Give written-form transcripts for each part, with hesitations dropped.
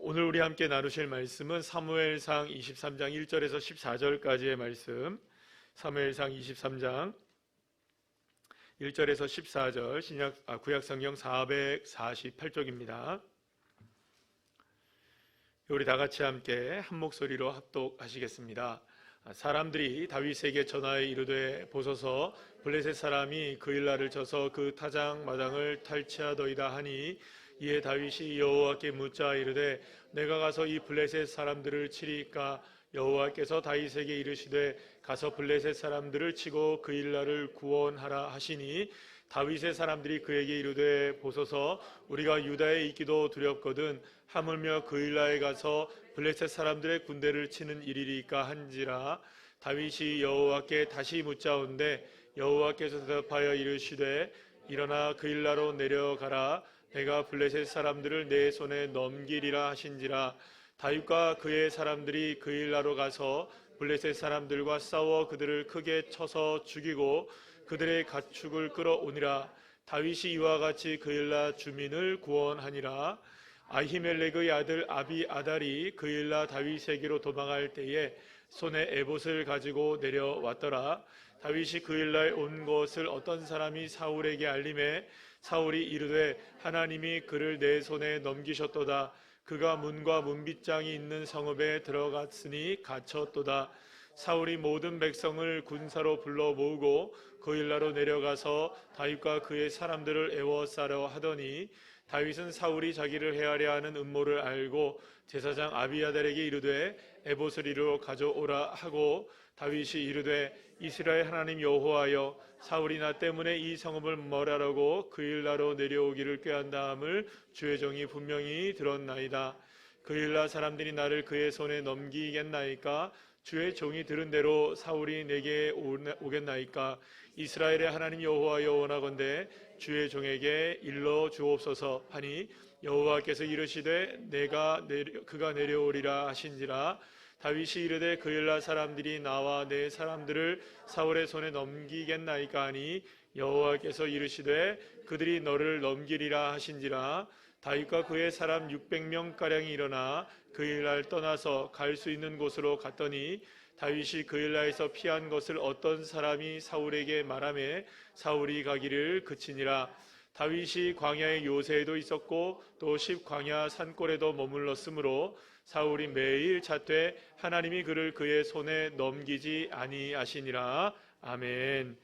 오늘 우리 함께 나누실 말씀은 사무엘상 23장 1절에서 14절까지의 말씀, 사무엘상 23장 1절에서 14절 구약성경 448쪽입니다. 우리 다 같이 함께 한 목소리로 합독하시겠습니다. 사람들이 다윗에게 전하여 이르되 보소서 블레셋 사람이 그일라를 쳐서 그 타작 마당을 탈취하더이다 하니 이에 다윗이 여호와께 묻자 이르되 내가 가서 이 블레셋 사람들을 치리까? 여호와께서 다윗에게 이르시되 가서 블레셋 사람들을 치고 그일라를 구원하라 하시니 다윗의 사람들이 그에게 이르되 보소서 우리가 유다에 있기도 두렵거든 하물며 그일라에 가서 블레셋 사람들의 군대를 치는 일이리까 한지라. 다윗이 여호와께 다시 묻자온데 여호와께서 대답하여 이르시되 일어나 그일라로 내려가라. 내가 블레셋 사람들을 내 손에 넘기리라 하신지라. 다윗과 그의 사람들이 그일라로 가서 블레셋 사람들과 싸워 그들을 크게 쳐서 죽이고 그들의 가축을 끌어오니라. 다윗이 이와 같이 그일라 주민을 구원하니라. 아히멜렉의 아들 아비아달이 그일라 다윗에게로 도망할 때에 손에 에봇을 가지고 내려왔더라. 다윗이 그일라에 온 것을 어떤 사람이 사울에게 알림해 사울이 이르되 하나님이 그를 내 손에 넘기셨도다. 그가 문과 문빗장이 있는 성읍에 들어갔으니 갇혔도다. 사울이 모든 백성을 군사로 불러 모으고 그일라로 내려가서 다윗과 그의 사람들을 애워싸려 하더니 다윗은 사울이 자기를 해하려 하는 음모를 알고 제사장 아비아달에게 이르되 에봇을 이리로 가져오라 하고 다윗이 이르되 이스라엘 하나님 여호와여 사울이 나 때문에 이 성읍을 멸하라고 그일라로 내려오기를 꾀한다함을 주의 종이 분명히 들었나이다. 그일라 사람들이 나를 그의 손에 넘기겠나이까? 주의 종이 들은 대로 사울이 내게 오겠나이까? 이스라엘의 하나님 여호와여 원하건대 주의 종에게 일러 주옵소서 하니 여호와께서 이르시되 그가 내려오리라 하신지라. 다윗이 이르되 그일라 사람들이 나와 내 사람들을 사울의 손에 넘기겠나이까 하니 여호와께서 이르시되 그들이 너를 넘기리라 하신지라. 다윗과 그의 사람 600명가량이 일어나 그일라를 떠나서 갈 수 있는 곳으로 갔더니 다윗이 그일라에서 피한 것을 어떤 사람이 사울에게 말하매 사울이 가기를 그치니라. 다윗이 광야의 요새에도 있었고 또 십광야 산골에도 머물렀으므로 사울이 매일 찾되 하나님이 그를 그의 손에 넘기지 아니하시니라. 아멘.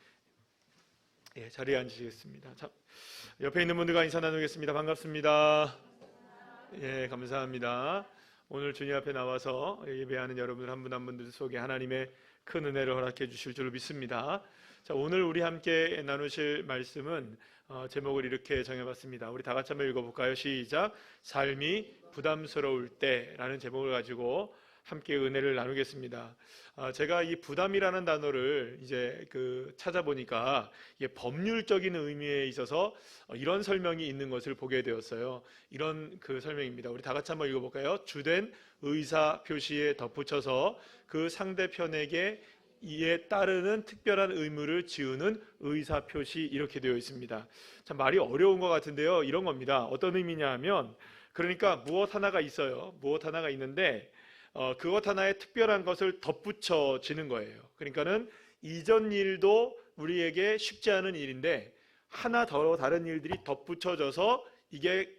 자리에 앉으시겠습니다. 옆에 있는 분들과 인사 나누겠습니다. 반갑습니다. 감사합니다. 오늘 주님 앞에 나와서 예배하는 여러분들 한 분 한 분들 속에 하나님의 큰 은혜를 허락해 주실 줄 믿습니다. 오늘 우리 함께 나누실 말씀은 제목을 이렇게 정해봤습니다. 우리 다 같이 한번 읽어볼까요? 시작. 삶이 부담스러울 때라는 제목을 가지고 함께 은혜를 나누겠습니다. 제가 이 부담이라는 단어를 이제 찾아보니까 이게 법률적인 의미에 있어서 이런 설명이 있는 것을 보게 되었어요. 이런 설명입니다. 우리 다 같이 한번 읽어볼까요? 주된 의사 표시에 덧붙여서 그 상대편에게 이에 따르는 특별한 의무를 지우는 의사 표시 이렇게 되어 있습니다. 참 말이 어려운 것 같은데요. 이런 겁니다. 어떤 의미냐 하면 그러니까 무엇 하나가 있어요. 무엇 하나가 있는데 그것 하나에 특별한 것을 덧붙여지는 거예요. 그러니까는 이전 일도 우리에게 쉽지 않은 일인데 하나 더 다른 일들이 덧붙여져서 이게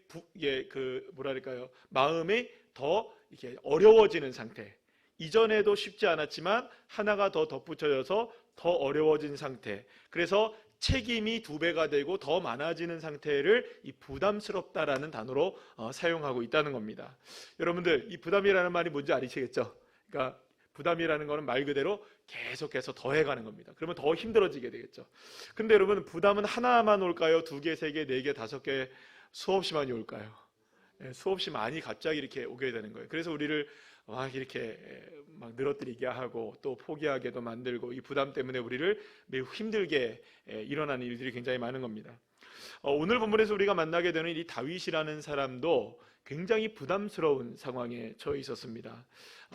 뭐랄까요? 마음이 더 이렇게 어려워지는 상태. 이전에도 쉽지 않았지만 하나가 더 덧붙여져서 더 어려워진 상태. 그래서 책임이 2배가 되고 더 많아지는 상태를 이 부담스럽다라는 단어로 사용하고 있다는 겁니다. 여러분들 이 부담이라는 말이 뭔지 아시겠죠? 그러니까 부담이라는 거는 말 그대로 계속해서 더해가는 겁니다. 그러면 더 힘들어지게 되겠죠. 근데 여러분 부담은 하나만 올까요? 2개, 3개, 4개, 5개 수없이 많이 올까요? 수없이 많이 갑자기 이렇게 오게 되는 거예요. 그래서 우리를 막 이렇게 막 늘어뜨리게 하고 또 포기하게도 만들고 이 부담 때문에 우리를 매우 힘들게 일어나는 일들이 굉장히 많은 겁니다. 오늘 본문에서 우리가 만나게 되는 이 다윗이라는 사람도 굉장히 부담스러운 상황에 처해 있었습니다.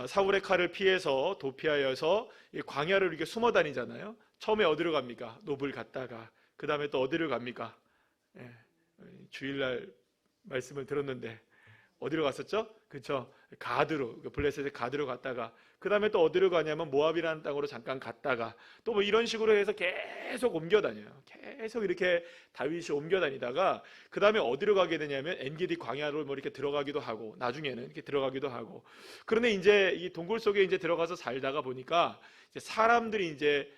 사울의 칼을 피해서 도피하여서 광야를 이렇게 숨어 다니잖아요. 처음에 어디로 갑니까? 노블 갔다가 그 다음에 또 어디를 갑니까? 주일날 말씀을 들었는데 어디로 갔었죠? 그렇죠. 가드로, 블레셋의 가드로 갔다가 그 다음에 또 어디로 가냐면 모압이라는 땅으로 잠깐 갔다가 또 뭐 이런 식으로 해서 계속 옮겨 다녀요. 계속 이렇게 다윗이 옮겨 다니다가 그 다음에 어디로 가게 되냐면 엔게디 광야로 뭐 이렇게 들어가기도 하고 나중에는 이렇게 들어가기도 하고. 그런데 이제 이 동굴 속에 이제 들어가서 살다가 보니까 이제 사람들이 이제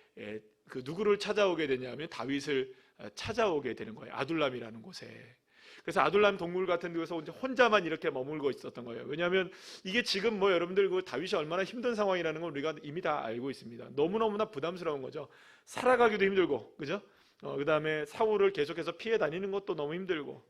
그 누구를 찾아오게 되냐면 다윗을 찾아오게 되는 거예요. 아둘람이라는 곳에. 그래서 아둘람 동굴 같은 데서 혼자만 이렇게 머물고 있었던 거예요. 왜냐하면 이게 지금 뭐 여러분들 그 다윗이 얼마나 힘든 상황이라는 걸 우리가 이미 다 알고 있습니다. 너무너무나 부담스러운 거죠. 살아가기도 힘들고, 그죠? 그 다음에 사울을 계속해서 피해 다니는 것도 너무 힘들고,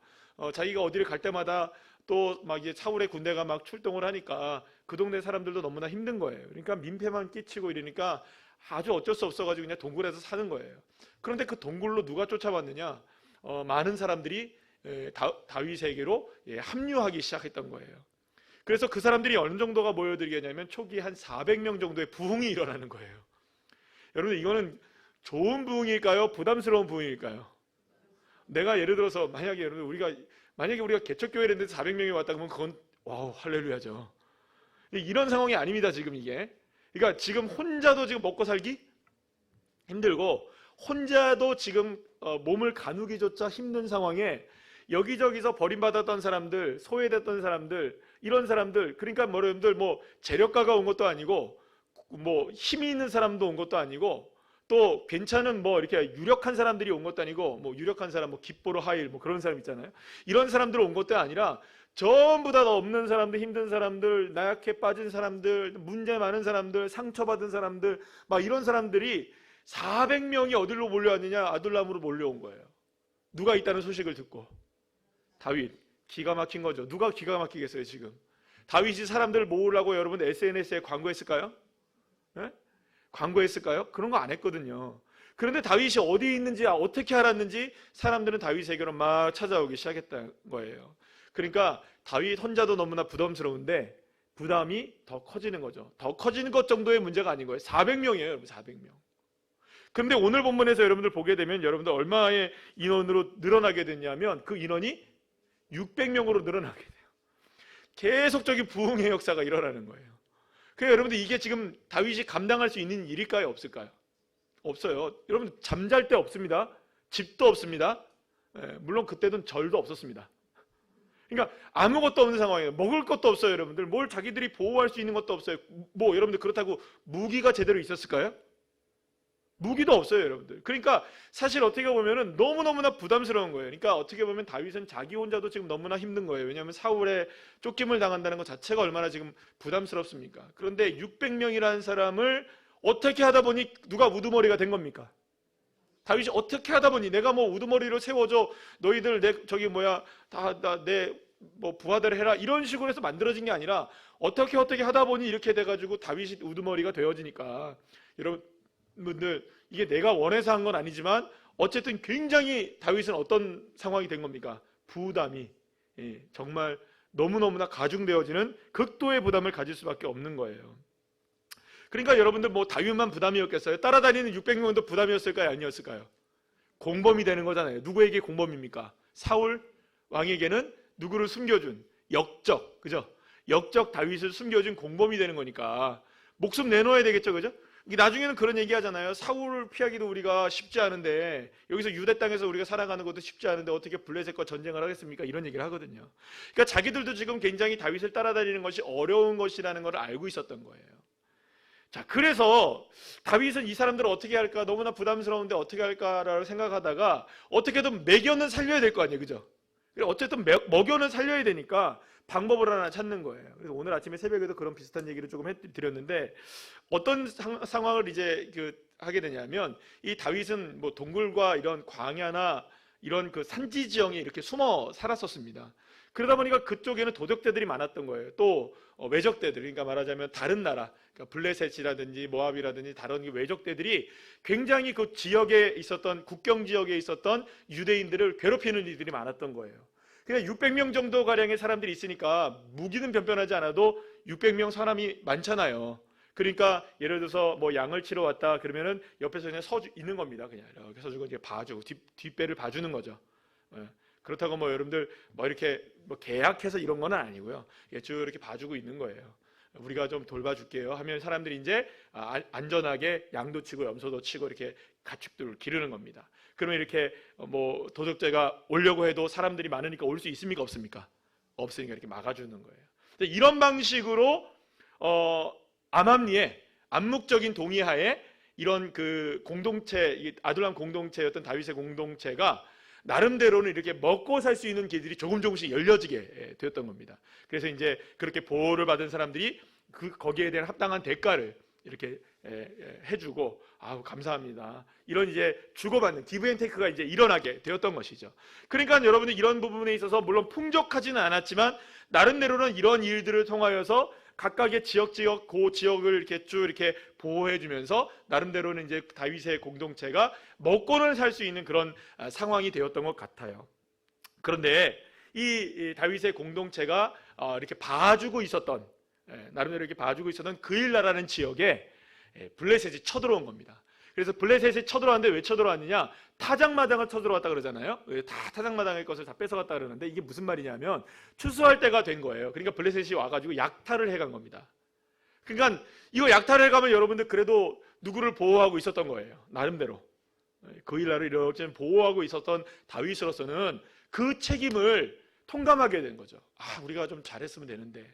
자기가 어디를 갈 때마다 또 막 이제 사울의 군대가 막 출동을 하니까 그 동네 사람들도 너무나 힘든 거예요. 그러니까 민폐만 끼치고 이러니까 아주 어쩔 수 없어가지고 그냥 동굴에서 사는 거예요. 그런데 그 동굴로 누가 쫓아왔느냐? 많은 사람들이 다윗에게로 합류하기 시작했던 거예요. 그래서 그 사람들이 어느 정도가 모여들겠냐면 초기 한 400명 정도의 부흥이 일어나는 거예요. 여러분 이거는 좋은 부흥일까요? 부담스러운 부흥일까요? 내가 예를 들어서 만약에 우리가 개척교회를 했는데 400명이 왔다 그러면 그건 와우 할렐루야죠. 이런 상황이 아닙니다. 지금 이게. 그러니까 지금 혼자도 지금 먹고 살기 힘들고 혼자도 지금 몸을 가누기조차 힘든 상황에 여기저기서 버림받았던 사람들, 소외됐던 사람들, 이런 사람들, 그러니까 뭐 여러분들 뭐 재력가가 온 것도 아니고 뭐 힘이 있는 사람도 온 것도 아니고 또 괜찮은 뭐 이렇게 유력한 사람들이 온 것도 아니고 뭐 유력한 사람 뭐 기뽀로 하일 뭐 그런 사람 있잖아요. 이런 사람들 온 것도 아니라 전부 다 없는 사람들, 힘든 사람들, 나약해 빠진 사람들, 문제 많은 사람들, 상처받은 사람들 막 이런 사람들이 400명이 어디로 몰려왔느냐? 아둘람으로 몰려온 거예요. 누가 있다는 소식을 듣고. 다윗, 기가 막힌 거죠. 누가 기가 막히겠어요 지금? 다윗이 사람들을 모으려고 여러분 SNS에 광고했을까요? 네? 광고했을까요? 그런 거 안 했거든요. 그런데 다윗이 어디 있는지 어떻게 알았는지 사람들은 다윗에게로 막 찾아오기 시작했다는 거예요. 그러니까 다윗 혼자도 너무나 부담스러운데 부담이 더 커지는 거죠. 더 커지는 것 정도의 문제가 아닌 거예요. 400명이에요 여러분. 400명. 그런데 오늘 본문에서 여러분들 보게 되면 여러분들 얼마의 인원으로 늘어나게 됐냐면 그 인원이 600명으로 늘어나게 돼요. 계속적인 부흥의 역사가 일어나는 거예요. 그래서 여러분들 이게 지금 다윗이 감당할 수 있는 일일까요? 없을까요? 없어요. 여러분 잠잘 데 없습니다. 집도 없습니다. 물론 그때는 절도 없었습니다. 그러니까 아무것도 없는 상황이에요. 먹을 것도 없어요. 여러분들 뭘 자기들이 보호할 수 있는 것도 없어요. 뭐 여러분들 그렇다고 무기가 제대로 있었을까요? 무기도 없어요 여러분들. 그러니까 사실 어떻게 보면은 너무너무나 부담스러운 거예요. 그러니까 어떻게 보면 다윗은 자기 혼자도 지금 너무나 힘든 거예요. 왜냐하면 사울의 쫓김을 당한다는 것 자체가 얼마나 지금 부담스럽습니까? 그런데 600명이라는 사람을 어떻게 하다 보니 누가 우두머리가 된 겁니까? 다윗이 어떻게 하다 보니 내가 뭐 우두머리로 세워줘 너희들 내 뭐 부하대로 해라 이런 식으로 해서 만들어진 게 아니라 어떻게 하다 보니 이렇게 돼가지고 다윗이 우두머리가 되어지니까 여러분들 이게 내가 원해서 한 건 아니지만 어쨌든 굉장히 다윗은 어떤 상황이 된 겁니까? 부담이 정말 너무너무나 가중되어지는 극도의 부담을 가질 수밖에 없는 거예요. 그러니까 여러분들 뭐 다윗만 부담이었겠어요? 따라다니는 600명도 부담이었을까요? 아니었을까요? 공범이 되는 거잖아요. 누구에게 공범입니까? 사울 왕에게는 누구를 숨겨준 역적, 그죠? 역적 다윗을 숨겨준 공범이 되는 거니까 목숨 내놓아야 되겠죠, 그죠? 나중에는 그런 얘기 하잖아요. 사울을 피하기도 우리가 쉽지 않은데 여기서 유대 땅에서 우리가 살아가는 것도 쉽지 않은데 어떻게 블레셋과 전쟁을 하겠습니까? 이런 얘기를 하거든요. 그러니까 자기들도 지금 굉장히 다윗을 따라다니는 것이 어려운 것이라는 걸 알고 있었던 거예요. 자, 그래서 다윗은 이 사람들을 어떻게 할까? 너무나 부담스러운데 어떻게 할까라고 생각하다가 어떻게든 매겨는 살려야 될 거 아니에요, 그죠? 어쨌든 먹여는 살려야 되니까 방법을 하나 찾는 거예요. 그래서 오늘 아침에 새벽에도 그런 비슷한 얘기를 조금 해드렸는데 어떤 상황을 이제 하게 되냐면 이 다윗은 뭐 동굴과 이런 광야나 이런 그 산지 지형에 이렇게 숨어 살았었습니다. 그러다 보니까 그쪽에는 도적대들이 많았던 거예요. 또 외적대들, 그러니까 말하자면 다른 나라, 그러니까 블레셋이라든지 모압이라든지 다른 외적대들이 굉장히 그 지역에 있었던 국경 지역에 있었던 유대인들을 괴롭히는 일들이 많았던 거예요. 그냥 600명 정도 가량의 사람들이 있으니까 무기는 변변하지 않아도 600명 사람이 많잖아요. 그러니까 예를 들어서 뭐 양을 치러 왔다 그러면은 옆에서 그냥 있는 겁니다. 그냥 이렇게 서주고 이제 봐주고 뒷배를 봐주는 거죠. 그렇다고 뭐 여러분들 뭐 이렇게 뭐 계약해서 이런 건 아니고요. 쭉 이렇게 봐주고 있는 거예요. 우리가 좀 돌봐줄게요 하면 사람들이 이제 안전하게 양도 치고 염소도 치고 이렇게 가축들을 기르는 겁니다. 그러면 이렇게 뭐 도적제가 오려고 해도 사람들이 많으니까 올 수 있습니까? 없습니까? 없으니까 이렇게 막아주는 거예요. 이런 방식으로 암암리에 암묵적인 동의하에 이런 그 공동체, 아둘람 공동체였던 다윗의 공동체가 나름대로는 이렇게 먹고 살 수 있는 길들이 조금씩 열려지게 되었던 겁니다. 그래서 이제 그렇게 보호를 받은 사람들이 거기에 대한 합당한 대가를 이렇게 해주고 아우 감사합니다. 이런 이제 주고받는 기브 앤 테이크가 이제 일어나게 되었던 것이죠. 그러니까 여러분들 이런 부분에 있어서 물론 풍족하지는 않았지만 나름대로는 이런 일들을 통하여서 각각의 지역 그 지역을 이렇게 쭉 이렇게 보호해주면서 나름대로는 이제 다윗의 공동체가 먹고는 살 수 있는 그런 상황이 되었던 것 같아요. 그런데 이 다윗의 공동체가 이렇게 봐주고 있었던 나름대로 이렇게 봐주고 있었던 그일라라는 지역에 블레셋이 쳐들어온 겁니다. 그래서 블레셋이 쳐들어왔는데 왜 쳐들어왔느냐? 타작마당을 쳐들어왔다 그러잖아요. 다 타작마당의 것을 다 뺏어갔다 그러는데 이게 무슨 말이냐면 추수할 때가 된 거예요. 그러니까 블레셋이 와가지고 약탈을 해간 겁니다. 그러니까 이거 약탈을 해가면 여러분들 그래도 누구를 보호하고 있었던 거예요. 나름대로 그일라를 이렇게 보호하고 있었던 다윗으로서는 그 책임을 통감하게 된 거죠. 우리가 좀 잘했으면 되는데.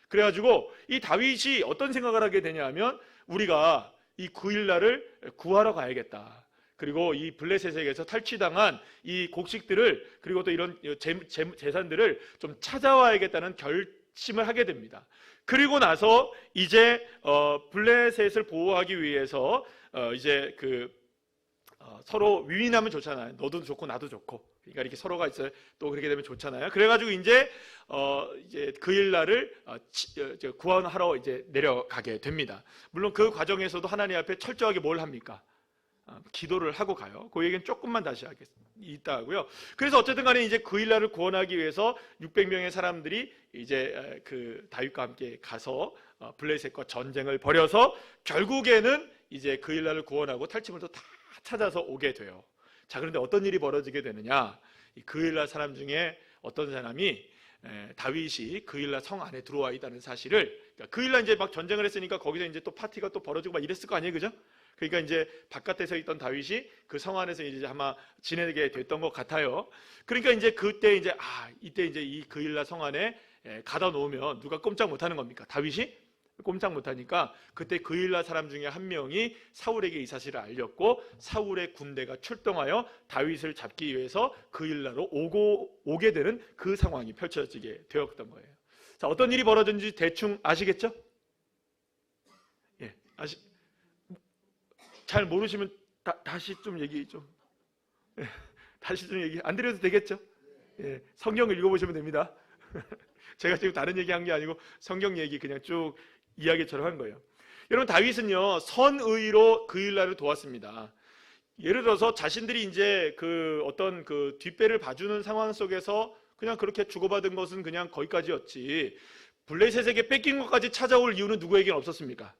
그래가지고 이 다윗이 어떤 생각을 하게 되냐면 우리가 이 그일라를 구하러 가야겠다. 그리고 이 블레셋에게서 탈취당한 이 곡식들을 그리고 또 이런 재산들을 좀 찾아와야겠다는 결심을 하게 됩니다. 그리고 나서 이제 블레셋을 보호하기 위해서 이제 서로 위인하면 좋잖아요. 너도 좋고 나도 좋고. 그러니까 이렇게 서로가 있어요. 또 그렇게 되면 좋잖아요. 그래가지고 이제 그일라를 구원하러 이제 내려가게 됩니다. 물론 그 과정에서도 하나님 앞에 철저하게 뭘 합니까? 기도를 하고 가요. 그 얘기는 조금만 다시 이따 하고요. 그래서 어쨌든 간에 이제 그일라를 구원하기 위해서 600명의 사람들이 이제 그 다윗과 함께 가서 블레셋과 전쟁을 벌여서 결국에는 이제 그일라를 구원하고 탈취물도 다 찾아서 오게 돼요. 자, 그런데 어떤 일이 벌어지게 되느냐? 이 그일라 사람 중에 어떤 사람이 다윗이 그일라 성 안에 들어와 있다는 사실을, 그러니까 그일라 이제 막 전쟁을 했으니까 거기서 이제 또 파티가 또 벌어지고 막 이랬을 거 아니에요, 그죠? 그러니까 이제 바깥에 서 있던 다윗이 그 성 안에서 이제 아마 지내게 됐던 것 같아요. 그러니까 이제 그때 이제 이때 이제 이 그일라 성 안에 가다 놓으면 누가 꼼짝 못하는 겁니까? 다윗이 꼼짝 못하니까 그때 그일라 사람 중에 한 명이 사울에게 이 사실을 알렸고 사울의 군대가 출동하여 다윗을 잡기 위해서 그일라로 오게 되는 그 상황이 펼쳐지게 되었던 거예요. 자, 어떤 일이 벌어졌는지 대충 아시겠죠? 예, 잘 모르시면 다시 좀 얘기 좀 다시 좀 얘기 안 드려도 되겠죠? 예, 성경을 읽어보시면 됩니다. 제가 지금 다른 얘기한 게 아니고 성경 얘기 그냥 쭉 이야기처럼 한 거예요. 여러분 다윗은요 선의로 그일라를 도왔습니다. 예를 들어서 자신들이 이제 그 어떤 그 뒷배를 봐주는 상황 속에서 그냥 그렇게 주고받은 것은 그냥 거기까지였지 블레셋에게 뺏긴 것까지 찾아올 이유는 누구에게는 없었습니까?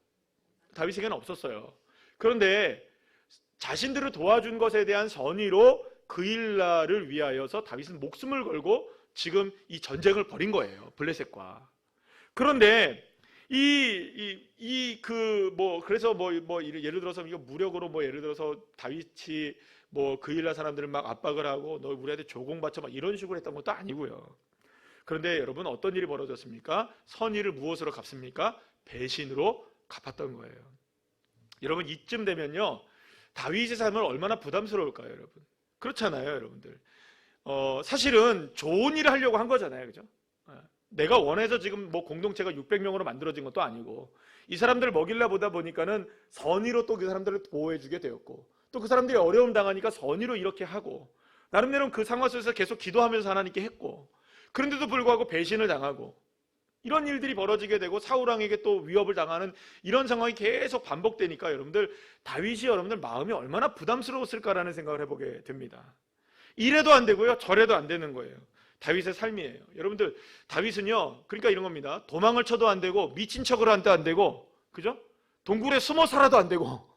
다윗에게는 없었어요. 그런데 자신들을 도와준 것에 대한 선의로 그일라를 위하여서 다윗은 목숨을 걸고 지금 이 전쟁을 벌인 거예요. 블레셋과. 그런데 그래서 예를 들어서 이거 무력으로 예를 들어서 다윗이 그일라 사람들을 막 압박을 하고 너 우리한테 조공받쳐 막 이런 식으로 했던 것도 아니고요. 그런데 여러분 어떤 일이 벌어졌습니까? 선의를 무엇으로 갚습니까? 배신으로 갚았던 거예요. 여러분 이쯤 되면요 다윗의 삶은 얼마나 부담스러울까요, 여러분? 그렇잖아요, 여러분들. 사실은 좋은 일을 하려고 한 거잖아요, 그죠? 내가 원해서 지금 공동체가 600명으로 만들어진 것도 아니고 이 사람들을 먹일라 보다 보니까는 선의로 또 그 사람들을 보호해주게 되었고 또 그 사람들이 어려움 당하니까 선의로 이렇게 하고 나름대로 그 상황 속에서 계속 기도하면서 하나님께 했고 그런데도 불구하고 배신을 당하고 이런 일들이 벌어지게 되고 사울왕에게 또 위협을 당하는 이런 상황이 계속 반복되니까 여러분들 다윗이 여러분들 마음이 얼마나 부담스러웠을까라는 생각을 해보게 됩니다. 이래도 안 되고요 저래도 안 되는 거예요. 다윗의 삶이에요. 여러분들 다윗은요 그러니까 이런 겁니다. 도망을 쳐도 안 되고 미친 척을 한도 안 되고 그죠? 동굴에 숨어 살아도 안 되고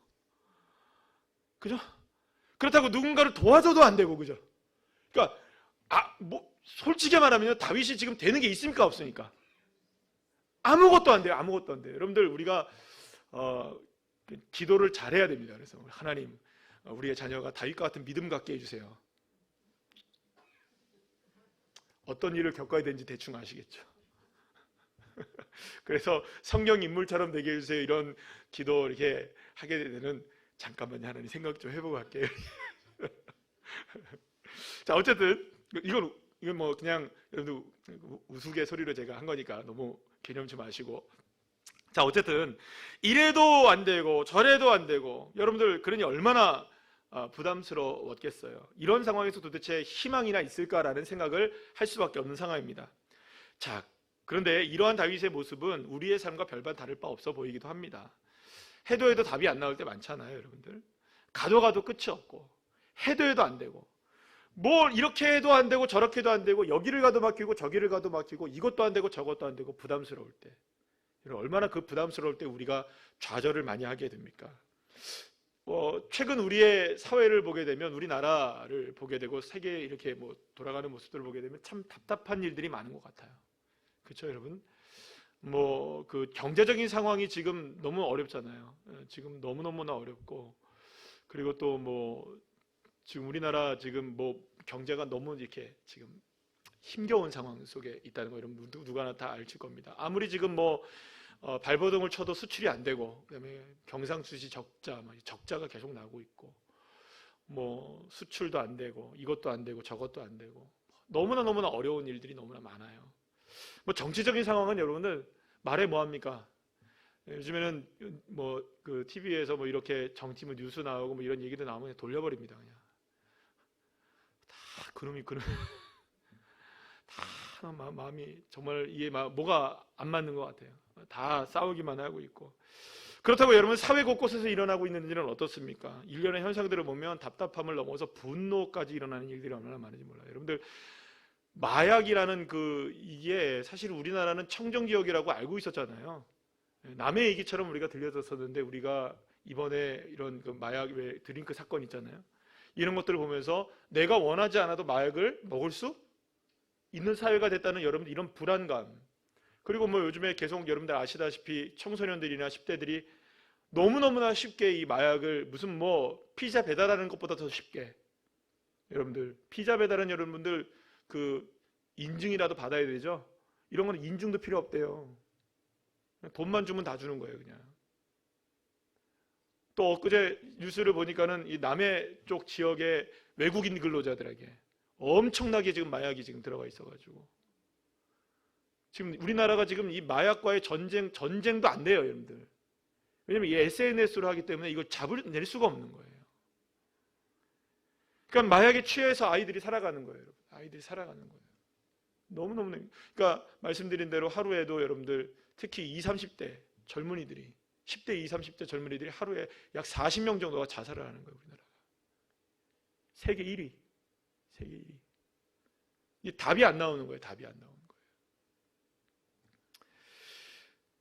그죠? 그렇다고 누군가를 도와줘도 안 되고 그죠? 그러니까 솔직히 말하면 다윗이 지금 되는 게 있습니까? 없습니까? 아무것도 안 돼요. 아무것도 안 돼요. 여러분들, 우리가 기도를 잘해야 됩니다. 그래서 하나님, 우리의 자녀가 다윗과 같은 믿음 갖게 해주세요. 어떤 일을 겪어야 되는지 대충 아시겠죠? 그래서 성경 인물처럼 되게 해주세요. 이런 기도 이렇게 하게 되는, 잠깐만요, 하나님 생각 좀 해보고 할게요. 자, 어쨌든 이건 뭐 그냥 여러분들 우스갯소리로 제가 한 거니까 너무 개념치 마시고, 자, 어쨌든 이래도 안 되고 저래도 안 되고, 여러분들 그러니 얼마나 부담스러웠겠어요. 이런 상황에서 도대체 희망이나 있을까라는 생각을 할 수밖에 없는 상황입니다. 자, 그런데 이러한 다윗의 모습은 우리의 삶과 별반 다를 바 없어 보이기도 합니다. 해도 답이 안 나올 때 많잖아요, 여러분들. 가도 끝이 없고, 해도 안 되고, 뭘 이렇게 해도 안 되고 저렇게 해도 안 되고, 여기를 가도 막히고 저기를 가도 막히고, 이것도 안 되고 저것도 안 되고, 부담스러울 때, 얼마나 그 부담스러울 때 우리가 좌절을 많이 하게 됩니까? 최근 우리의 사회를 보게 되면, 우리나라를 보게 되고, 세계에 이렇게 돌아가는 모습들을 보게 되면 참 답답한 일들이 많은 것 같아요. 그렇죠, 여러분? 그 경제적인 상황이 지금 너무 어렵잖아요. 지금 너무너무나 어렵고, 그리고 또 지금 우리나라 지금 경제가 너무 이렇게 지금 힘겨운 상황 속에 있다는 거 여러분 누구나 다 알실 겁니다. 아무리 지금 발버둥을 쳐도 수출이 안 되고, 그다음에 경상수지 적자가 계속 나고 있고, 수출도 안 되고, 이것도 안 되고 저것도 안 되고, 너무나 어려운 일들이 너무나 많아요. 정치적인 상황은 여러분들 말해 뭐합니까? 요즘에는 그 TV에서 이렇게 정치 뉴스 나오고 이런 얘기도 나오면 돌려버립니다. 그냥 다 그놈이 다 마음이 정말 뭐가 안 맞는 것 같아요. 다 싸우기만 하고 있고. 그렇다고 여러분, 사회 곳곳에서 일어나고 있는 일은 어떻습니까? 일련의 현상들을 보면 답답함을 넘어서 분노까지 일어나는 일들이 얼마나 많은지 몰라요. 여러분들, 마약이라는 이게 사실 우리나라는 청정지역이라고 알고 있었잖아요. 남의 얘기처럼 우리가 들려졌었는데, 우리가 이번에 이런 마약 드링크 사건 있잖아요. 이런 것들을 보면서 내가 원하지 않아도 마약을 먹을 수 있는 사회가 됐다는 여러분 이런 불안감, 그리고 요즘에 계속 여러분들 아시다시피 청소년들이나 10대들이 너무너무나 쉽게 이 마약을 무슨 피자 배달하는 것보다 더 쉽게, 여러분들 피자 배달은 여러분들 인증이라도 받아야 되죠. 이런 건 인증도 필요 없대요. 돈만 주면 다 주는 거예요, 그냥. 또 엊그제 뉴스를 보니까는 이 남해 쪽 지역의 외국인 근로자들에게 엄청나게 지금 마약이 지금 들어가 있어가지고, 지금 우리나라가 지금 이 마약과의 전쟁도 안 돼요, 여러분들. 왜냐면 이 SNS로 하기 때문에 이걸 잡아낼 수가 없는 거예요. 그러니까 마약에 취해서 아이들이 살아가는 거예요, 여러분. 아이들이 살아가는 거예요. 너무너무. 그러니까 말씀드린 대로 하루에도 여러분들, 특히 20, 30대 젊은이들이, 10대, 20, 30대 젊은이들이 하루에 약 40명 정도가 자살을 하는 거예요, 우리나라가. 세계 1위. 세계 1위. 이 답이 안 나오는 거예요, 답이 안 나오는 거예요.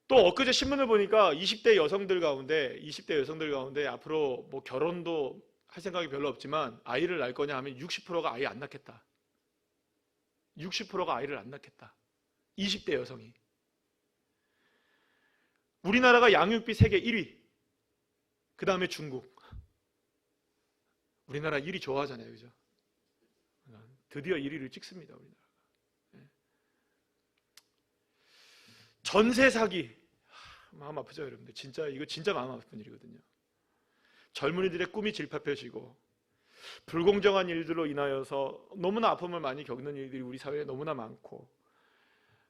또 엊그제 신문을 보니까 20대 여성들 가운데 앞으로 결혼도 할 생각이 별로 없지만 아이를 낳을 거냐 하면 60%가 아예 안 낳겠다. 60%가 아이를 안 낳겠다. 20대 여성이. 우리나라가 양육비 세계 1위. 그 다음에 중국. 우리나라 1위 좋아하잖아요, 그죠? 드디어 1위를 찍습니다, 우리나라가. 전세 사기. 마음 아프죠, 여러분들? 이거 진짜 마음 아픈 일이거든요. 젊은이들의 꿈이 질파펴지고, 불공정한 일들로 인하여서 너무나 아픔을 많이 겪는 일들이 우리 사회에 너무나 많고,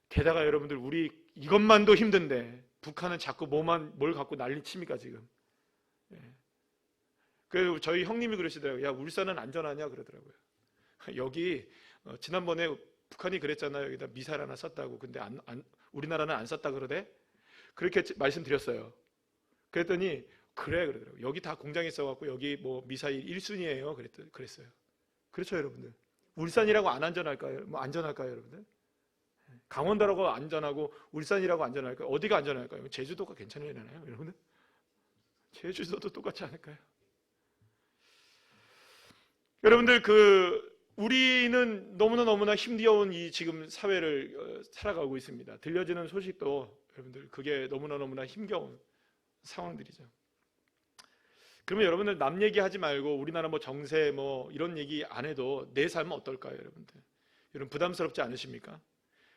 게다가 여러분들, 우리 이것만도 힘든데 북한은 자꾸 뭘 갖고 난리칩니까 지금? 그래서 저희 형님이 그러시더라고요. 야, 울산은 안전하냐 그러더라고요. 여기 지난번에 북한이 그랬잖아요. 여기다 미사일 하나 쐈다고. 근데 우리나라는 안 쐈다 그러대? 그렇게 말씀드렸어요. 그랬더니 그래 그러더라고요. 여기 다 공장에 있어갖고 여기 미사일 1순위예요. 그랬어요. 그렇죠, 여러분들. 울산이라고 안 안전할까요? 안전할까요, 여러분들? 강원도라고 안전하고 울산이라고 안전할까요? 어디가 안전할까요? 제주도가 괜찮으려나요, 여러분들? 제주도도 똑같지 않을까요? 여러분들, 우리는 너무나 힘겨운 이 지금 사회를 살아가고 있습니다. 들려지는 소식도 여러분들 그게 너무나 힘겨운 상황들이죠. 그러면 여러분들 남 얘기하지 말고 우리나라 뭐 정세 뭐 이런 얘기 안 해도 내 삶은 어떨까요, 여러분들? 여러분 부담스럽지 않으십니까?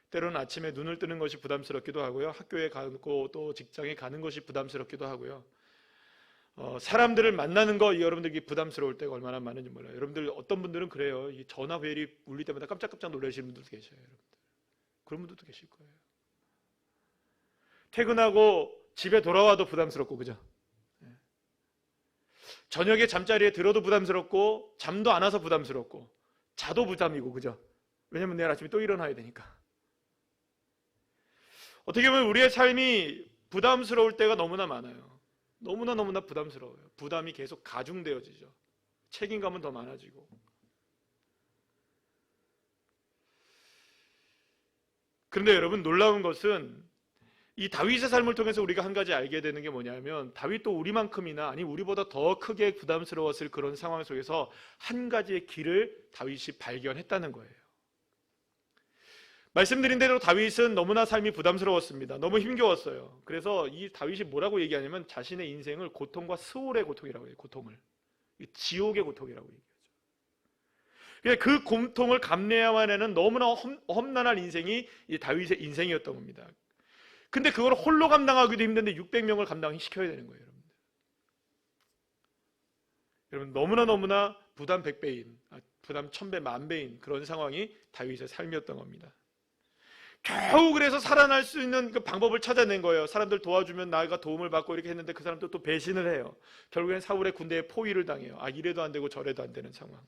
때로는 아침에 눈을 뜨는 것이 부담스럽기도 하고요. 학교에 가고 또 직장에 가는 것이 부담스럽기도 하고요. 사람들을 만나는 거 여러분들이 부담스러울 때가 얼마나 많은지 몰라요. 여러분들 어떤 분들은 그래요. 이 전화 벨이 울릴 때마다 깜짝깜짝 놀라시는 분들도 계셔요, 여러분들. 그런 분들도 계실 거예요. 퇴근하고 집에 돌아와도 부담스럽고, 그죠? 저녁에 잠자리에 들어도 부담스럽고, 잠도 안 와서 부담스럽고, 자도 부담이고, 그죠? 왜냐면 내일 아침에 또 일어나야 되니까. 어떻게 보면 우리의 삶이 부담스러울 때가 너무나 많아요. 너무나 부담스러워요. 부담이 계속 가중되어지죠. 책임감은 더 많아지고. 그런데 여러분 놀라운 것은 이 다윗의 삶을 통해서 우리가 한 가지 알게 되는 게 뭐냐면 다윗도 우리만큼이나 아니 우리보다 더 크게 부담스러웠을 그런 상황 속에서 한 가지의 길을 다윗이 발견했다는 거예요. 말씀드린 대로 다윗은 너무나 삶이 부담스러웠습니다. 너무 힘겨웠어요. 그래서 이 다윗이 뭐라고 얘기하냐면 자신의 인생을 고통과 스올의 고통이라고 해요. 고통을. 지옥의 고통이라고 얘기하죠. 그 고통을 감내야만 하는 너무나 험난한 인생이 이 다윗의 인생이었던 겁니다. 근데 그걸 홀로 감당하기도 힘든데 600명을 감당시켜야 되는 거예요. 여러분 너무나 부담 100배인, 부담 1000배, 만배인 그런 상황이 다윗의 삶이었던 겁니다. 겨우 그래서 살아날 수 있는 그 방법을 찾아낸 거예요. 사람들 도와주면 나가 도움을 받고 이렇게 했는데 그 사람도 또 배신을 해요. 결국엔 사울의 군대에 포위를 당해요. 이래도 안 되고 저래도 안 되는 상황.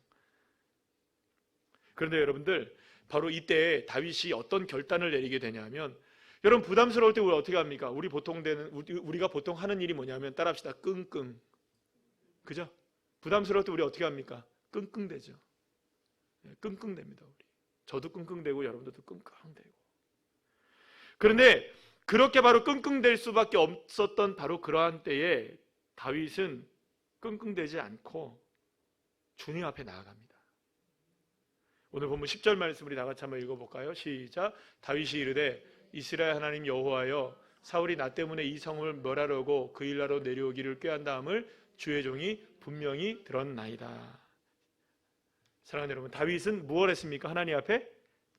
그런데 여러분들 바로 이때 다윗이 어떤 결단을 내리게 되냐면 여러분 부담스러울 때 우리 어떻게 합니까? 우리가 보통 하는 일이 뭐냐면 따라합시다. 끙끙. 그죠? 부담스러울 때 우리 어떻게 합니까? 끙끙대죠. 끙끙댑니다. 우리. 저도 끙끙대고 여러분들도 끙끙대고. 그런데 그렇게 바로 끙끙댈 수밖에 없었던 바로 그러한 때에 다윗은 끙끙대지 않고 주님 앞에 나아갑니다. 오늘 본문 10절 말씀 우리 다 같이 한번 읽어볼까요? 시작. 다윗이 이르되 이스라엘 하나님 여호와여 사울이 나 때문에 이 성을 멸하려고 그 일나로 내려오기를 꾀한다함을 주의 종이 분명히 들었나이다. 사랑하는 여러분, 다윗은 무엇을 했습니까? 하나님 앞에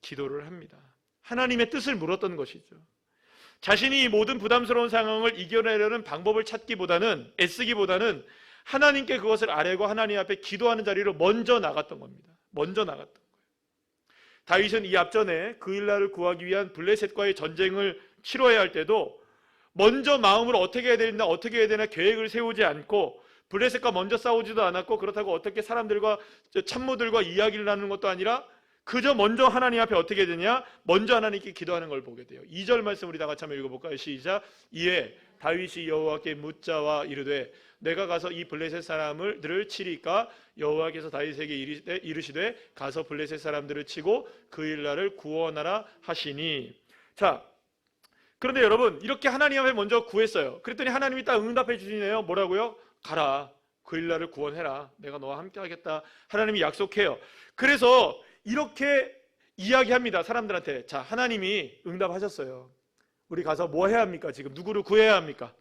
기도를 합니다. 하나님의 뜻을 물었던 것이죠. 자신이 이 모든 부담스러운 상황을 이겨내려는 방법을 찾기보다는 애쓰기보다는 하나님께 그것을 아뢰고 하나님 앞에 기도하는 자리로 먼저 나갔던 겁니다. 먼저 나갔던 거예요. 다윗은 이 앞전에 그 일날을 구하기 위한 블레셋과의 전쟁을 치러야 할 때도 먼저 마음으로 어떻게 해야 되나 계획을 세우지 않고 블레셋과 먼저 싸우지도 않았고 그렇다고 어떻게 사람들과 참모들과 이야기를 나누는 것도 아니라 그저 먼저 하나님 앞에 어떻게 되냐? 먼저 하나님께 기도하는 걸 보게 돼요. 2절 말씀 우리 다 같이 한번 읽어볼까요? 시작. 이에 다윗이 여호와께 묻자와 이르되 내가 가서 이 블레셋 사람들을 치리까? 여호와께서 다윗에게 이르시되 가서 블레셋 사람들을 치고 그 일날을 구원하라 하시니. 자, 그런데 여러분 이렇게 하나님 앞에 먼저 구했어요. 그랬더니 하나님이 딱 응답해 주시네요. 뭐라고요? 가라. 그 일날을 구원해라. 내가 너와 함께 하겠다. 하나님이 약속해요. 그래서 이렇게 이야기합니다. 사람들한테. 자, 하나님이 응답하셨어요. 우리 가서 뭐 해야 합니까? 지금 누구를 구해야 합니까?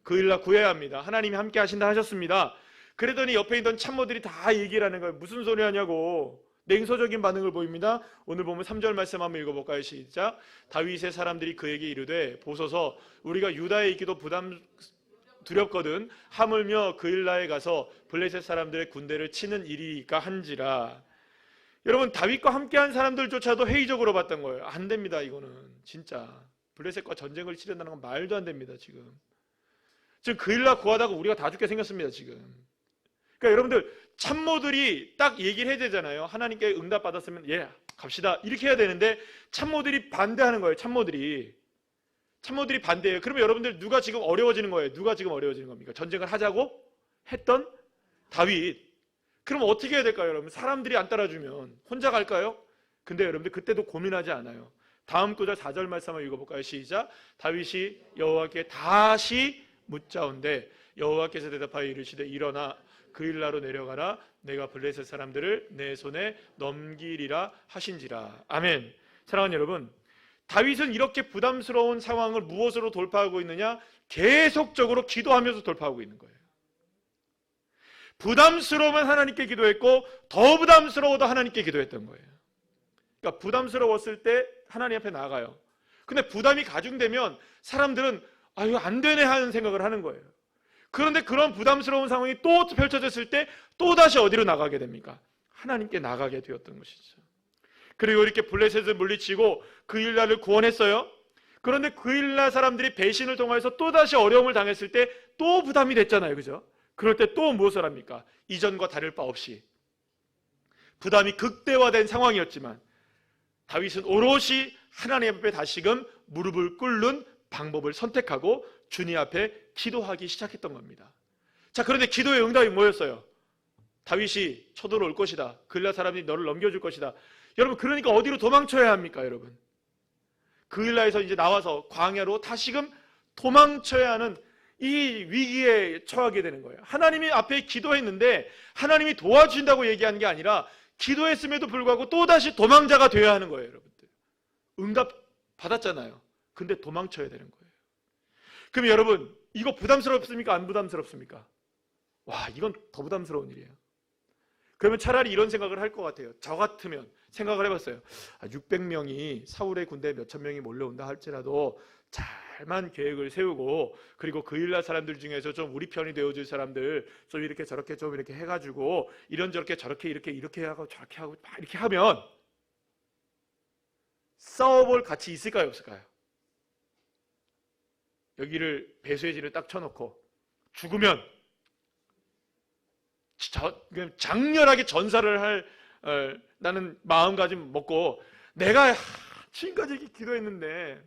그 일날 구해야 합니다. 하나님이 함께 하신다 하셨습니다. 그러더니 옆에 있던 참모들이 다 얘기를 하는 거예요. 무슨 소리 하냐고. 냉소적인 반응을 보입니다. 오늘 보면 3절 말씀 한번 읽어볼까요? 시작. 다윗의 사람들이 그에게 이르되 보소서 우리가 유다에 있기도 두렵거든 하물며 그 일날에 가서 블레셋 사람들의 군대를 치는 일이니까 한지라. 여러분 다윗과 함께한 사람들조차도 회의적으로 봤던 거예요. 안 됩니다. 이거는 진짜 블레셋과 전쟁을 치른다는 건 말도 안 됩니다. 지금 그 일날 구하다가 우리가 다 죽게 생겼습니다. 지금. 그러니까 여러분들 참모들이 딱 얘기를 해야 되잖아요. 하나님께 응답 받았으면 예 갑시다 이렇게 해야 되는데 참모들이 반대하는 거예요. 참모들이 반대해요. 그러면 여러분들 누가 지금 어려워지는 거예요? 누가 지금 어려워지는 겁니까? 전쟁을 하자고 했던 다윗. 그럼 어떻게 해야 될까요, 여러분? 사람들이 안 따라주면 혼자 갈까요? 근데 여러분들 그때도 고민하지 않아요. 다음 구절 4절 말씀 한번 읽어볼까요? 시작. 다윗이 여호와께 다시 묻자온데 여호와께서 대답하여 이르시되 일어나 그 일나로 내려가라. 내가 블레셋 사람들을 내 손에 넘기리라 하신지라. 아멘. 사랑하는 여러분, 다윗은 이렇게 부담스러운 상황을 무엇으로 돌파하고 있느냐? 계속적으로 기도하면서 돌파하고 있는 거예요. 부담스러우면 하나님께 기도했고 더 부담스러워도 하나님께 기도했던 거예요. 그러니까 부담스러웠을 때 하나님 앞에 나아가요. 근데 부담이 가중되면 사람들은 이거 안 되네 하는 생각을 하는 거예요. 그런데 그런 부담스러운 상황이 또 펼쳐졌을 때 또다시 어디로 나가게 됩니까? 하나님께 나가게 되었던 것이죠. 그리고 이렇게 블레셋을 물리치고 그일라를 구원했어요. 그런데 그일라 사람들이 배신을 통해서 또다시 어려움을 당했을 때 또 부담이 됐잖아요. 그죠? 그럴 때 또 무엇을 합니까? 이전과 다를 바 없이 부담이 극대화된 상황이었지만 다윗은 오롯이 하나님 앞에 다시금 무릎을 꿇는 방법을 선택하고 주님 앞에 기도하기 시작했던 겁니다. 자, 그런데 기도의 응답이 뭐였어요? 다윗이 쳐들어올 것이다. 그일라 사람이 너를 넘겨줄 것이다. 여러분, 그러니까 어디로 도망쳐야 합니까, 여러분? 그일라에서 이제 나와서 광야로 다시금 도망쳐야 하는 이 위기에 처하게 되는 거예요. 하나님이 앞에 기도했는데 하나님이 도와준다고 얘기한 게 아니라 기도했음에도 불구하고 또다시 도망자가 되어야 하는 거예요, 여러분들. 응답 받았잖아요. 근데 도망쳐야 되는 거예요. 그럼 여러분, 이거 부담스럽습니까? 안 부담스럽습니까? 와, 이건 더 부담스러운 일이에요. 그러면 차라리 이런 생각을 할 것 같아요. 저 같으면 생각을 해봤어요. 600명이 사울의 군대에 몇천 명이 몰려온다 할지라도 잘만 계획을 세우고, 그리고 그일라 사람들 중에서 좀 우리 편이 되어줄 사람들 좀 이렇게 저렇게 좀 이렇게 해가지고 이런저렇게 저렇게 이렇게 하고 저렇게 하고 막 이렇게 하면 싸워볼 가치 있을까요, 없을까요? 여기를 배수의 진을 딱 쳐놓고 죽으면 그냥 장렬하게 전사를 할 나는 마음가짐 먹고, 내가 지금까지 이렇게 기도했는데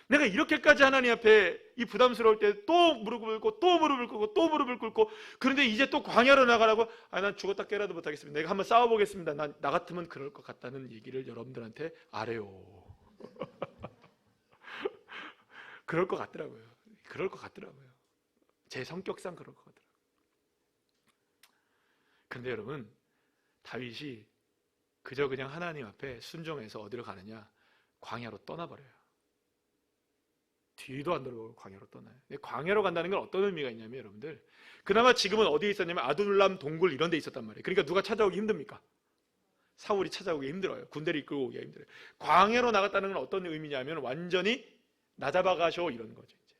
내가 이렇게까지 하나님 앞에 이 부담스러울 때 또 무릎을 꿇고 또 무릎을 꿇고 또 무릎을 꿇고, 그런데 이제 또 광야로 나가라고, 난 죽었다 깨라도 못하겠습니다. 내가 한번 싸워보겠습니다. 나 같으면 그럴 것 같다는 얘기를 여러분들한테 아래요. 그럴 것 같더라고요. 그럴 것 같더라고요. 제 성격상 그럴 것 같더라고요. 그런데 여러분, 다윗이 그저 그냥 하나님 앞에 순종해서 어디로 가느냐? 광야로 떠나버려요. 뒤도 안 돌아보고 광야로 떠나요. 근데 광야로 간다는 건 어떤 의미가 있냐면, 여러분들, 그나마 지금은 어디에 있었냐면 아둘람 동굴 이런 데 있었단 말이에요. 그러니까 누가 찾아오기 힘듭니까? 사울이 찾아오기 힘들어요. 군대를 이끌고 오기가 힘들어요. 광야로 나갔다는 건 어떤 의미냐면 완전히 나 잡아가셔 이런 거죠. 이제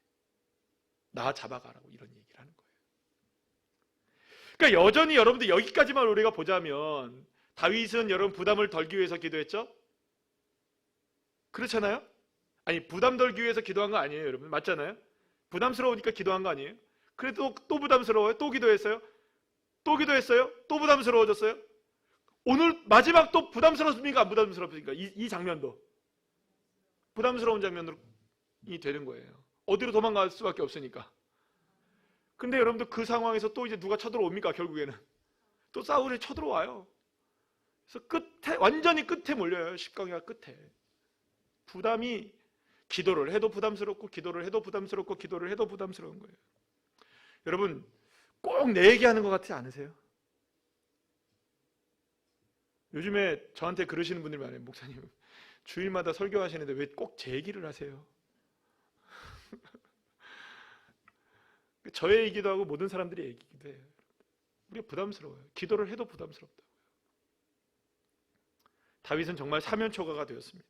나 잡아가라고 이런 얘기를 하는 거예요. 그러니까 여전히 여러분들 여기까지만 우리가 보자면 다윗은 여러분 부담을 덜기 위해서 기도했죠? 그렇잖아요? 아니, 부담 덜기 위해서 기도한 거 아니에요, 여러분. 맞잖아요? 부담스러우니까 기도한 거 아니에요? 그래도 또 부담스러워요? 또 기도했어요? 또 기도했어요? 또 부담스러워졌어요? 오늘 마지막 또 부담스럽습니까? 안 부담스럽습니까? 이 장면도 부담스러운 장면으로 되는 거예요. 어디로 도망갈 수밖에 없으니까. 근데 여러분들 그 상황에서 또 이제 누가 쳐들어옵니까? 결국에는 또 사울이 쳐들어와요. 그래서 끝에, 완전히 끝에 몰려요. 십광야 끝에. 부담이, 기도를 해도 부담스럽고 기도를 해도 부담스럽고 기도를 해도 부담스러운 거예요. 여러분, 꼭 내 얘기하는 것 같지 않으세요? 요즘에 저한테 그러시는 분들이 많아요. 목사님, 주일마다 설교하시는데 왜 꼭 제 얘기를 하세요? 저의 얘기도 하고 모든 사람들의 얘기기도 해요. 우리가 부담스러워요. 기도를 해도 부담스럽다고요. 다윗은 정말 사면초가가 되었습니다.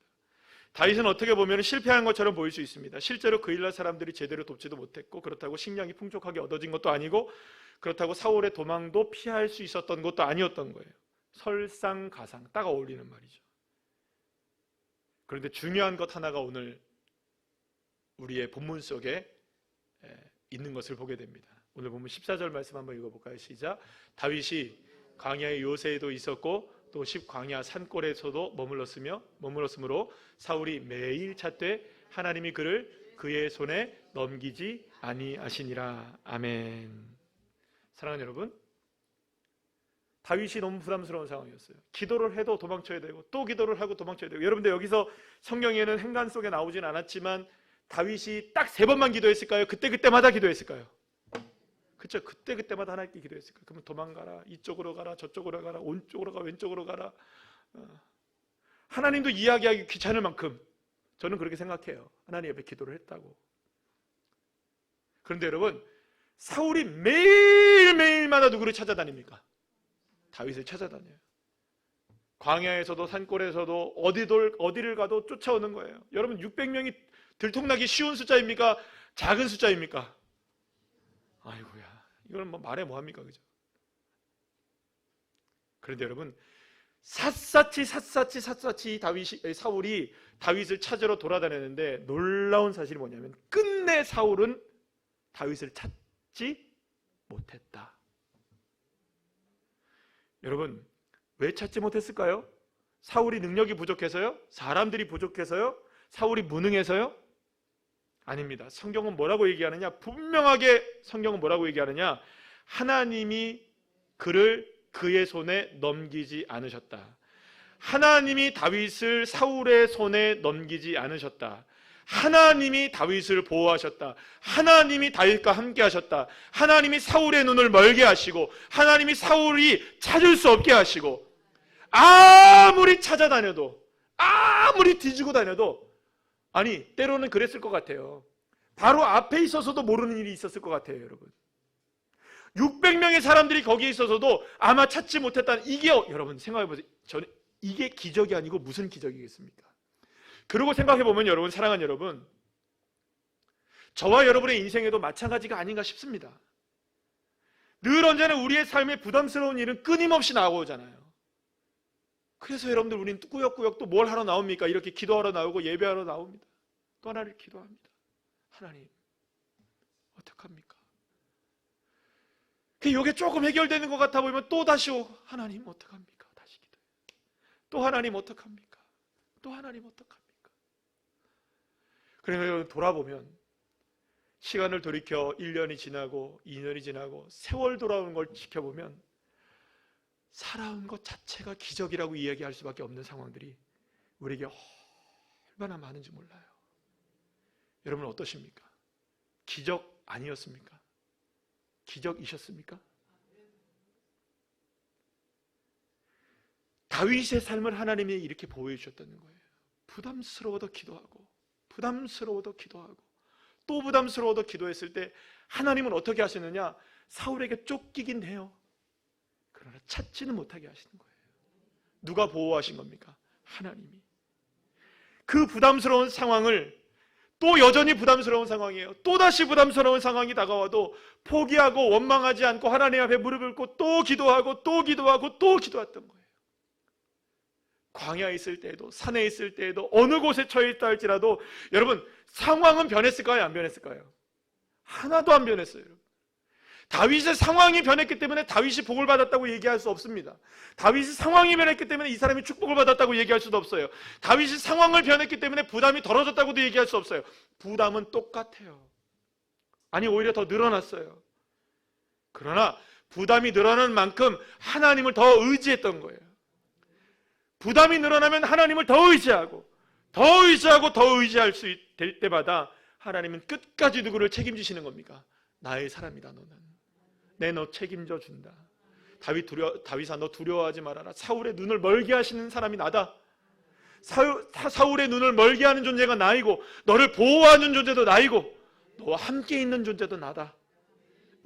다윗은 어떻게 보면 실패한 것처럼 보일 수 있습니다. 실제로 그일라 사람들이 제대로 돕지도 못했고, 그렇다고 식량이 풍족하게 얻어진 것도 아니고, 그렇다고 사울의 도망도 피할 수 있었던 것도 아니었던 거예요. 설상가상, 딱 어울리는 말이죠. 그런데 중요한 것 하나가 오늘 우리의 본문 속에 있는 것을 보게 됩니다. 오늘 보면 14절 말씀 한번 읽어볼까요? 시작. 다윗이 광야의 요새에도 있었고 또 광야 산골에서도 머물렀으므로 사울이 매일 찾되 하나님이 그를 그의 손에 넘기지 아니하시니라. 아멘. 사랑하는 여러분, 다윗이 너무 부담스러운 상황이었어요. 기도를 해도 도망쳐야 되고 또 기도를 하고 도망쳐야 되고. 여러분들 여기서 성경에는 행간 속에 나오진 않았지만 다윗이 딱 3번만 기도했을까요? 그때마다 기도했을까요? 그쵸? 그때마다 하나님께 기도했을 거예요. 그러면 도망가라, 이쪽으로 가라, 저쪽으로 가라, 오른쪽으로 가, 왼쪽으로 가라. 하나님도 이야기하기 귀찮을 만큼 저는 그렇게 생각해요. 하나님 옆에 기도를 했다고. 그런데 여러분, 사울이 매일매일마다 누구를 찾아다닙니까? 다윗을 찾아다녀요. 광야에서도 산골에서도 어디를 가도 쫓아오는 거예요. 여러분, 600명이 들통나기 쉬운 숫자입니까? 작은 숫자입니까? 아이고야, 이거는 뭐 말해 뭐합니까, 그죠? 그런데 여러분, 샅샅이 사울이 다윗을 찾으러 돌아다녔는데 놀라운 사실이 뭐냐면 끝내 사울은 다윗을 찾지 못했다. 여러분, 왜 찾지 못했을까요? 사울이 능력이 부족해서요? 사람들이 부족해서요? 사울이 무능해서요? 아닙니다. 성경은 뭐라고 얘기하느냐? 분명하게 성경은 뭐라고 얘기하느냐? 하나님이 그를 그의 손에 넘기지 않으셨다. 하나님이 다윗을 사울의 손에 넘기지 않으셨다. 하나님이 다윗을 보호하셨다. 하나님이 다윗과 함께 하셨다. 하나님이 사울의 눈을 멀게 하시고 하나님이 사울이 찾을 수 없게 하시고 아무리 찾아다녀도 아무리 뒤지고 다녀도 아니 때로는 그랬을 것 같아요. 바로 앞에 있어서도 모르는 일이 있었을 것 같아요. 여러분, 600명의 사람들이 거기에 있어서도 아마 찾지 못했다는 이게 여러분 생각해보세요. 저는 이게 기적이 아니고 무슨 기적이겠습니까? 그리고 생각해보면 여러분, 사랑하는 여러분, 저와 여러분의 인생에도 마찬가지가 아닌가 싶습니다. 늘 언제나 우리의 삶에 부담스러운 일은 끊임없이 나오잖아요. 그래서 여러분들 우리는 꾸역꾸역 또 뭘 하러 나옵니까? 이렇게 기도하러 나오고 예배하러 나옵니다. 또 하나를 기도합니다. 하나님, 어떡합니까? 이게 조금 해결되는 것 같아 보이면 또 다시 하나님 어떡합니까? 다시 기도해요. 또 하나님 어떡합니까? 또 하나님 어떡합니까? 그러면 돌아보면 시간을 돌이켜 1년이 지나고 2년이 지나고 세월 돌아오는 걸 지켜보면 살아온 것 자체가 기적이라고 이야기할 수밖에 없는 상황들이 우리에게 얼마나 많은지 몰라요. 여러분 어떠십니까? 기적 아니었습니까? 기적이셨습니까? 다윗의 삶을 하나님이 이렇게 보호해 주셨다는 거예요. 부담스러워도 기도하고 부담스러워도 기도하고 또 부담스러워도 기도했을 때 하나님은 어떻게 하시느냐? 사울에게 쫓기긴 해요. 그러나 찾지는 못하게 하시는 거예요. 누가 보호하신 겁니까? 하나님이. 그 부담스러운 상황을 또 여전히 부담스러운 상황이에요. 또다시 부담스러운 상황이 다가와도 포기하고 원망하지 않고 하나님 앞에 무릎을 꿇고 또 기도하고 또 기도하고 또 기도했던 거예요. 광야에 있을 때에도 산에 있을 때에도 어느 곳에 처해 있다 할지라도 여러분 상황은 변했을까요? 안 변했을까요? 하나도 안 변했어요. 여러분. 다윗의 상황이 변했기 때문에 다윗이 복을 받았다고 얘기할 수 없습니다. 다윗의 상황이 변했기 때문에 이 사람이 축복을 받았다고 얘기할 수도 없어요. 다윗이 상황을 변했기 때문에 부담이 덜어졌다고도 얘기할 수 없어요. 부담은 똑같아요. 아니 오히려 더 늘어났어요. 그러나 부담이 늘어난 만큼 하나님을 더 의지했던 거예요. 부담이 늘어나면 하나님을 더 의지하고 더 의지하고 더 의지할 수 될 때마다 하나님은 끝까지 누구를 책임지시는 겁니까? 나의 사람이다 너는. 내 너 책임져 준다. 다윗아 너 두려워하지 말아라. 사울의 눈을 멀게 하시는 사람이 나다. 사울의 눈을 멀게 하는 존재가 나이고 너를 보호하는 존재도 나이고 너와 함께 있는 존재도 나다.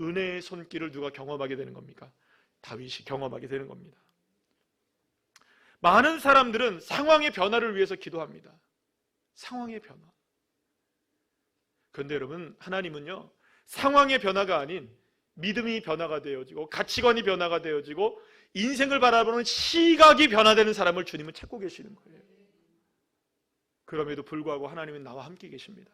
은혜의 손길을 누가 경험하게 되는 겁니까? 다윗이 경험하게 되는 겁니다. 많은 사람들은 상황의 변화를 위해서 기도합니다. 상황의 변화. 그런데 여러분 하나님은요 상황의 변화가 아닌 믿음이 변화가 되어지고 가치관이 변화가 되어지고 인생을 바라보는 시각이 변화되는 사람을 주님은 찾고 계시는 거예요. 그럼에도 불구하고 하나님은 나와 함께 계십니다.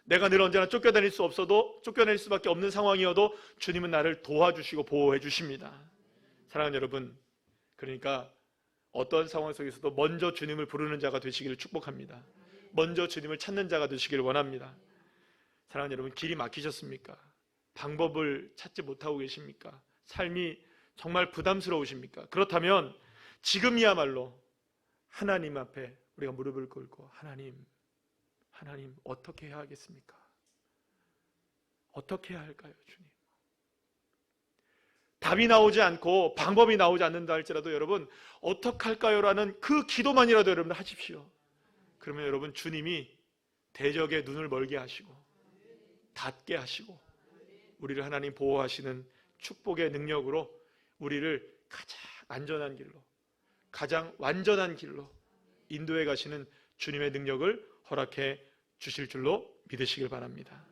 내가 늘 언제나 쫓겨다닐 수 없어도 쫓겨낼 수밖에 없는 상황이어도 주님은 나를 도와주시고 보호해 주십니다. 사랑하는 여러분, 그러니까 어떤 상황 속에서도 먼저 주님을 부르는 자가 되시기를 축복합니다. 먼저 주님을 찾는 자가 되시기를 원합니다. 사랑하는 여러분, 길이 막히셨습니까? 방법을 찾지 못하고 계십니까? 삶이 정말 부담스러우십니까? 그렇다면 지금이야말로 하나님 앞에 우리가 무릎을 꿇고 하나님 어떻게 해야 하겠습니까? 어떻게 해야 할까요, 주님? 답이 나오지 않고 방법이 나오지 않는다 할지라도 여러분 어떡할까요? 라는 그 기도만이라도 여러분 하십시오. 그러면 여러분 주님이 대적의 눈을 멀게 하시고 닫게 하시고 우리를 하나님 보호하시는 축복의 능력으로 우리를 가장 안전한 길로, 가장 완전한 길로 인도해 가시는 주님의 능력을 허락해 주실 줄로 믿으시길 바랍니다.